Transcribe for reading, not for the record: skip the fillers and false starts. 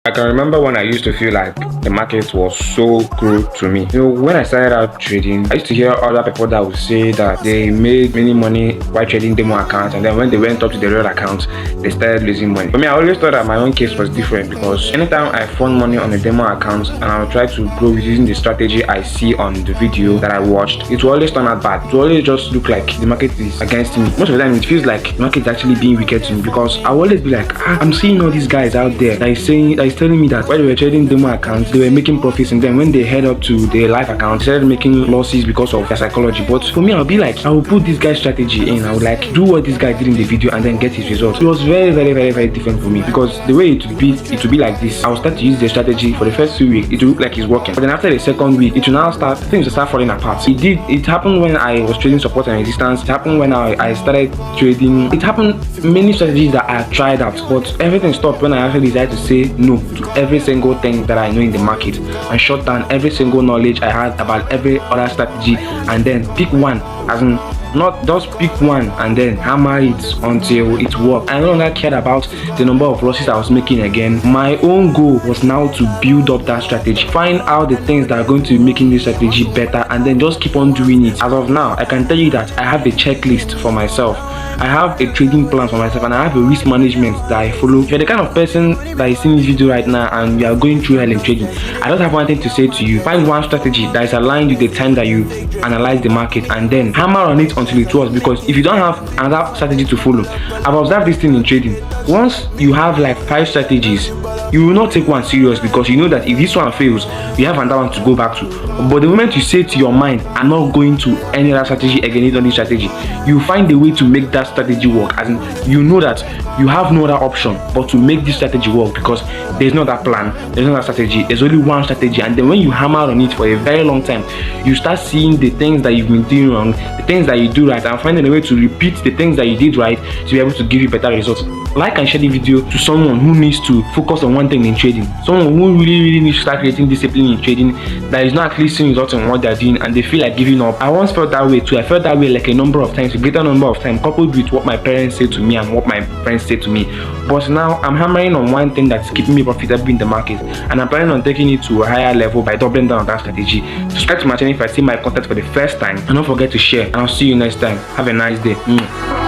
I can remember when I used to feel like the market was so cruel to me. When I started out trading, I used to hear other people that would say that they made many money while trading demo accounts, and then when they went up to the real accounts, they started losing money. For me, I always thought that my own case was different because anytime I found money on a demo account and I would try to grow using the strategy I see on the video that I watched, it will always turn out bad. It will always just look like the market is against me. Most of the time, it feels like the market is actually being wicked to me because I will always be like, I'm seeing all these guys out there that is telling me that while they were trading demo accounts, they were making profits, and then when they head up to their live account, they started making losses because of their psychology. But for me, I'll be like, I will put this guy's strategy in. I would like do what this guy did in the video and then get his results. It was very, very, very, very different for me because the way it would be like this. I will start to use the strategy for the first 2 weeks. It will look like it's working, but then after the second week, it will now start things will start falling apart. It happened when I was trading support and resistance. It happened when I started trading. It happened many strategies that I tried out, but everything stopped when I actually decided to say no to every single thing that I know in the market and shut down every single knowledge I had about every other strategy and then pick one, as in not just pick one and then hammer it until it worked. I no longer cared about the number of losses I was making again. My own goal was now to build up that strategy, find out the things that are going to be making this strategy better, and then just keep on doing it. As of now, I can tell you that I have a checklist for myself. I have a trading plan for myself, and I have a risk management that I follow. If you're the kind of person that is seeing this video right now and you are going through hell in trading, I don't have one thing to say to you. Find one strategy that is aligned with the time that you analyze the market and then hammer on it until it works, because if you don't have another strategy to follow, I've observed this thing in trading. Once you have like 5 strategies, you will not take one serious because you know that if this one fails, you have another one to go back to. But the moment you say to your mind, I'm not going to any other strategy again, it's only strategy, you find a way to make that strategy work. As in, you know that you have no other option but to make this strategy work because there's no other plan, there's no other strategy, there's only one strategy. And then when you hammer on it for a very long time, you start seeing the things that you've been doing wrong, the things that you do right, and finding a way to repeat the things that you did right to be able to give you better results. Like and share the video to someone who needs to focus on one thing in trading, someone who really needs to start creating discipline in trading, that is not actually seeing results in what they're doing and they feel like giving up. I once felt that way too. I felt that way like a number of times, a greater number of times, coupled with what my parents say to me and what my friends say to me. But now I'm hammering on one thing that's keeping me profitable in the market, and I'm planning on taking it to a higher level by doubling down on that strategy. Subscribe to my channel if I see my content for the first time, and don't forget to share, and I'll see you next time. Have a nice day.